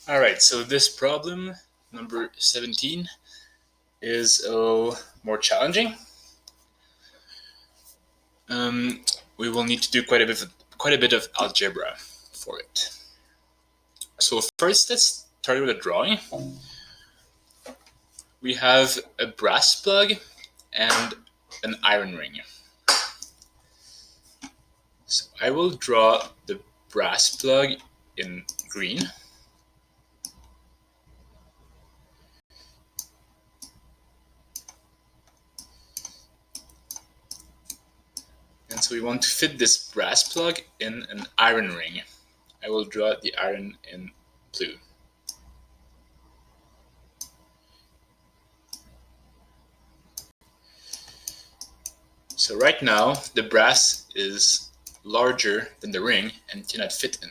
All right, so this problem, number 17, is a little more challenging. We will need to do quite a bit of algebra for it. So first, let's start with a drawing. We have a brass plug and an iron ring. So I will draw the brass plug in green. And so we want to fit this brass plug in an iron ring. I will draw the iron in blue. So right now, the brass is larger than the ring and cannot fit in.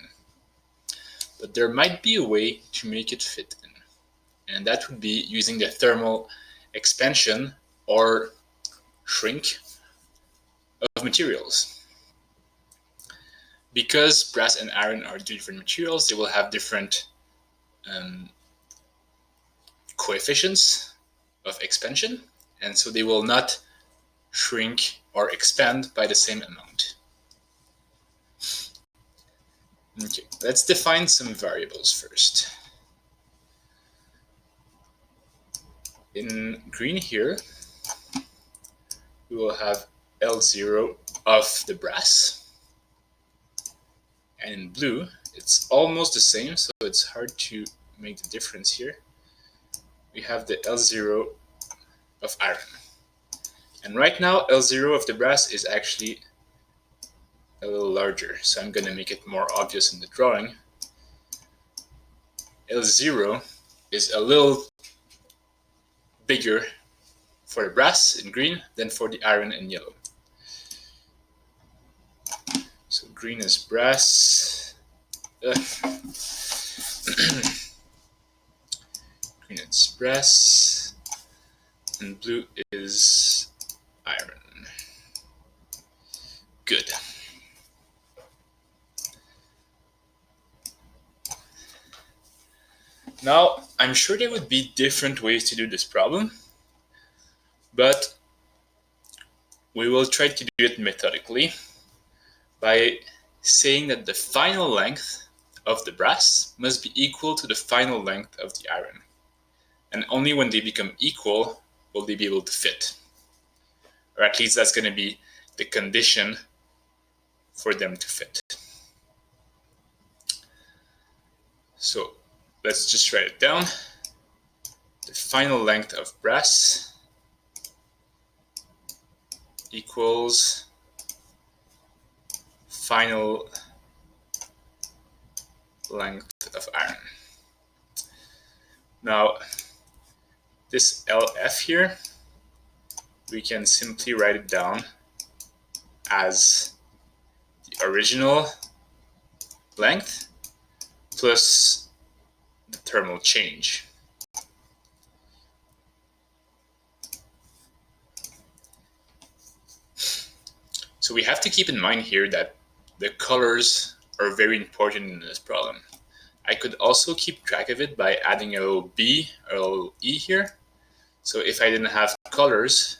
But there might be a way to make it fit in. And that would be using the thermal expansion or shrink of materials. Because brass and iron are different materials, they will have different coefficients of expansion, and so they will not shrink or expand by the same amount. Okay, let's define some variables first. In green here, we will have L0 of the brass, and in blue, it's almost the same, so it's hard to make the difference here. We have the L0 of iron. And right now, L0 of the brass is actually a little larger, so I'm going to make it more obvious in the drawing. L0 is a little bigger for the brass in green than for the iron in yellow. So green is brass. Green is brass, and blue is iron. Good. Now, I'm sure there would be different ways to do this problem, but we will try to do it methodically by saying that the final length of the brass must be equal to the final length of the iron. And only when they become equal will they be able to fit. Or at least that's going to be the condition for them to fit. So let's just write it down. The final length of brass equals final length of iron. Now, this LF here, we can simply write it down as the original length plus the thermal change. So we have to keep in mind here that the colors are very important in this problem. I could also keep track of it by adding a little B or a little E here. So if I didn't have colors,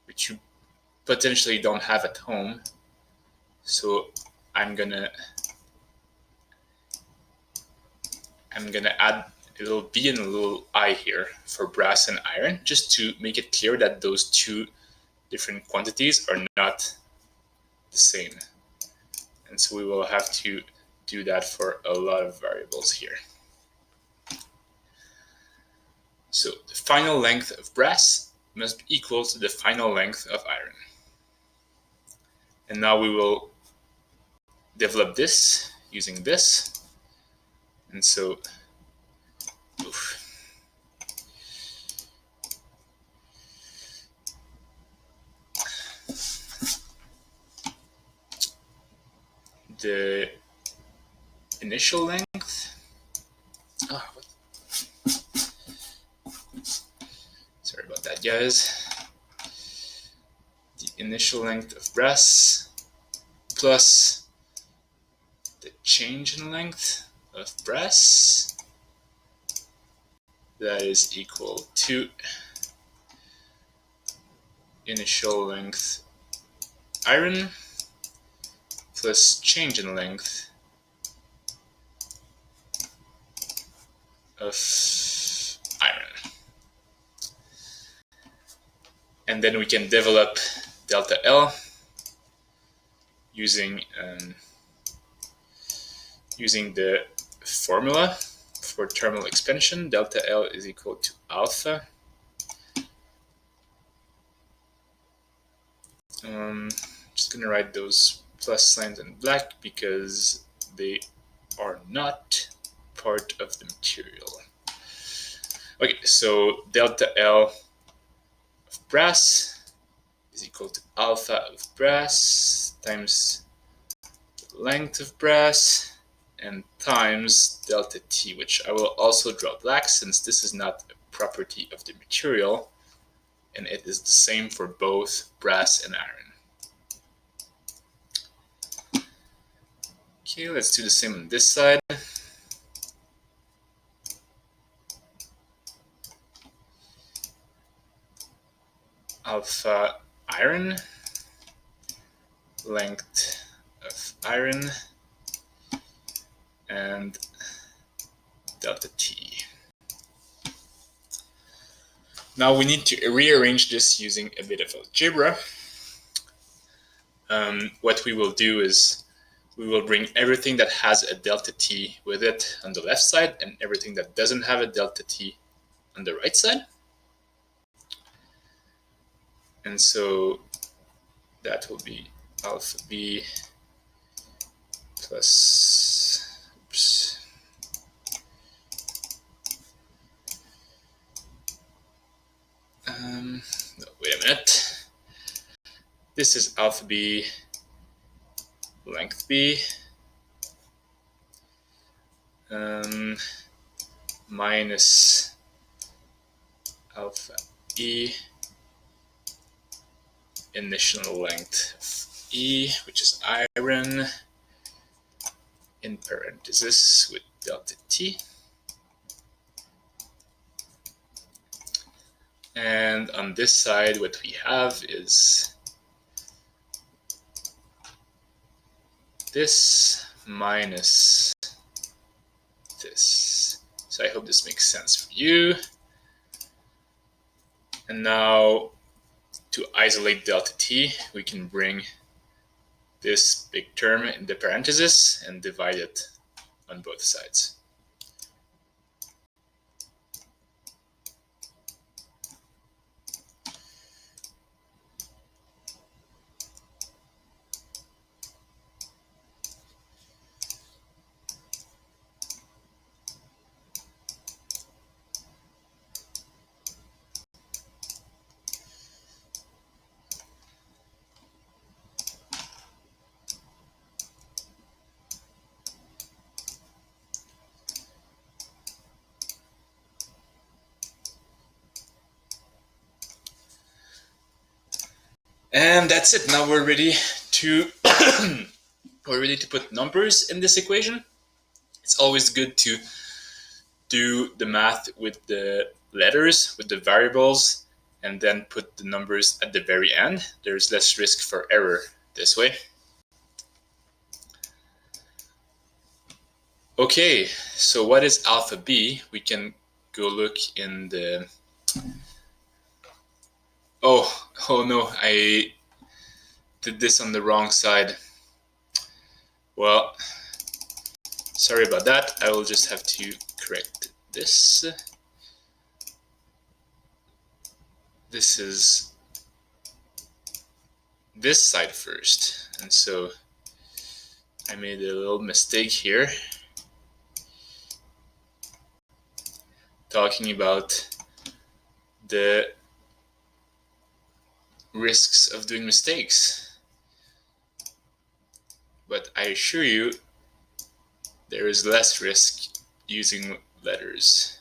which you potentially don't have at home, so I'm gonna add a little B and a little I here for brass and iron, just to make it clear that those two different quantities are not the same. And so we will have to do that for a lot of variables here. So the final length of brass must be equal to the final length of iron. And now we will develop this using this. And so, the initial length, sorry about that, guys. The initial length of brass plus the change in length of brass that is equal to initial length iron plus change in length of iron. And then we can develop delta L using the formula for thermal expansion. Delta L is equal to alpha. Just gonna write those plus signs in black because they are not part of the material. Okay, so delta L of brass is equal to alpha of brass times the length of brass and times delta T, which I will also draw black since this is not a property of the material and it is the same for both brass and iron. Okay, let's do the same on this side. Alpha iron, length of iron, and delta T. Now we need to rearrange this using a bit of algebra. What we will do is we will bring everything that has a delta T with it on the left side and everything that doesn't have a delta T on the right side. And so that will be alpha B plus, oops, no, wait a minute. This is alpha B, length B, minus alpha E, initial length of E, which is iron, in parentheses with delta T. And on this side, what we have is this minus this. So I hope this makes sense for you. And now to isolate delta T, we can bring this big term in the parentheses and divide it on both sides. And that's it. Now we're ready to put numbers in this equation. It's always good to do the math with the letters, with the variables, and then put the numbers at the very end. There's less risk for error this way. Okay, so what is alpha B? We can go look in the... Oh no, I did this on the wrong side. Well, sorry about that. I will just have to correct this. This is this side first. And so I made a little mistake here. Talking about the risks of doing mistakes. But I assure you, there is less risk using letters.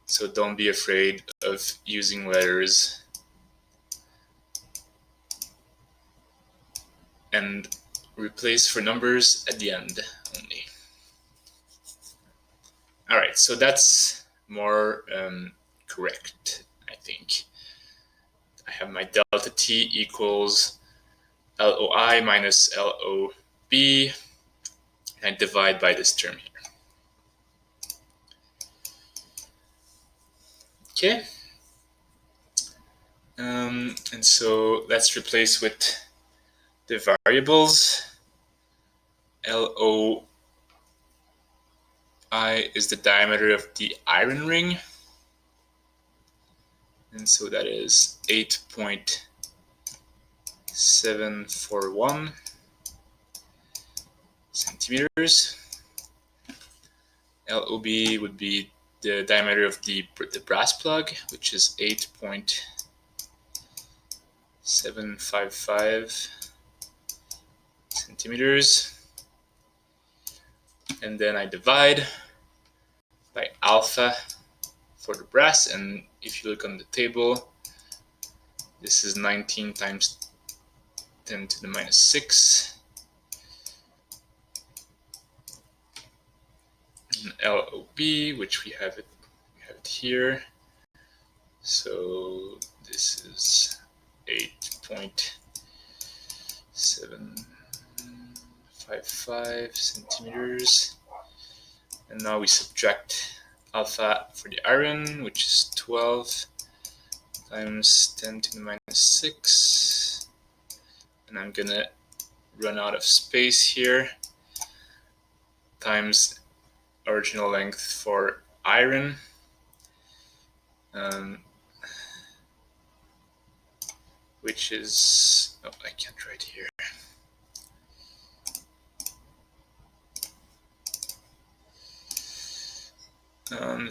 So don't be afraid of using letters. And replace for numbers at the end only. Alright, so that's more correct, I think. I have my delta T equals LOI minus LOB, and I divide by this term here. Okay. And so let's replace with the variables. LOI is the diameter of the iron ring. And so that is 8.741 centimeters. LOB would be the diameter of the brass plug, which is 8.755 centimeters. And then I divide by alpha for the brass, and if you look on the table, this is 19 times 10 to the minus 6. And LOB, which we have it here. So this is 8.755 centimeters. And now we subtract alpha for the iron, which is 12 times 10 to the minus 6. And I'm gonna run out of space here, times original length for iron, which is, oh, I can't write here.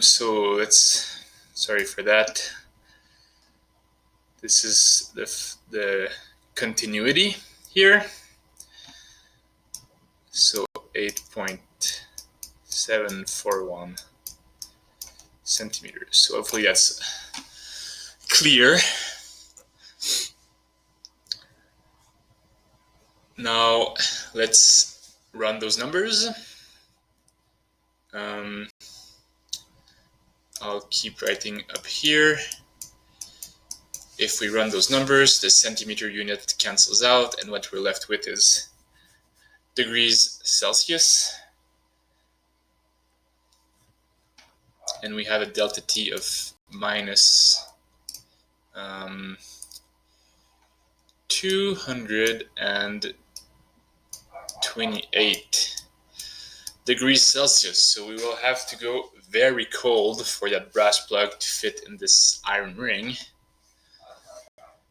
So let's, sorry for that. This is the continuity here. So 8.741 centimeters. So hopefully that's clear. Now let's run those numbers. I'll keep writing up here. If we run those numbers, the centimeter unit cancels out, and what we're left with is degrees Celsius. And we have a delta T of minus 228 degrees Celsius. So we will have to go very cold for that brass plug to fit in this iron ring.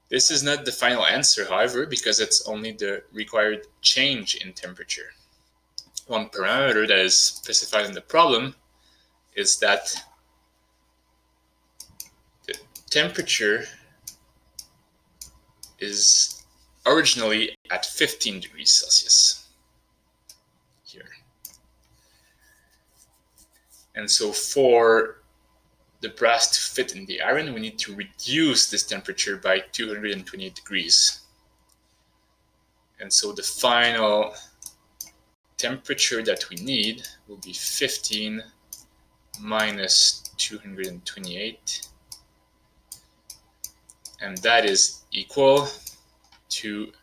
This is not the final answer, however, because it's only the required change in temperature. One parameter that is specified in the problem is that the temperature is originally at 15 degrees Celsius here. And so for the brass to fit in the iron, we need to reduce this temperature by 228 degrees. And so the final temperature that we need will be 15 minus 228. And that is equal to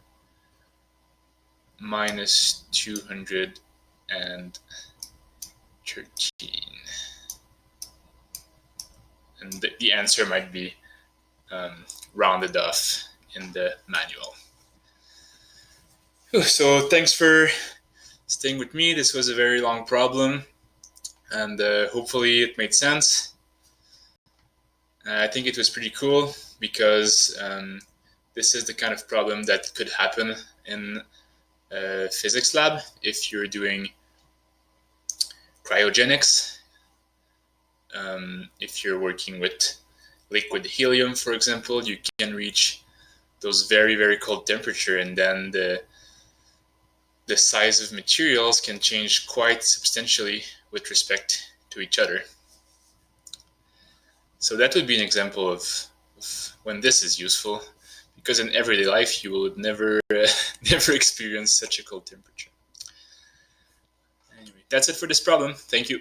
minus 213. And the answer might be rounded off in the manual. So thanks for staying with me. This was a very long problem, and hopefully it made sense. I think it was pretty cool because this is the kind of problem that could happen in a physics lab if you're doing cryogenics. If you're working with liquid helium, for example, you can reach those very, very cold temperature, and then the size of materials can change quite substantially with respect to each other. So that would be an example of when this is useful, because in everyday life you would never experience such a cold temperature. Anyway, that's it for this problem. Thank you.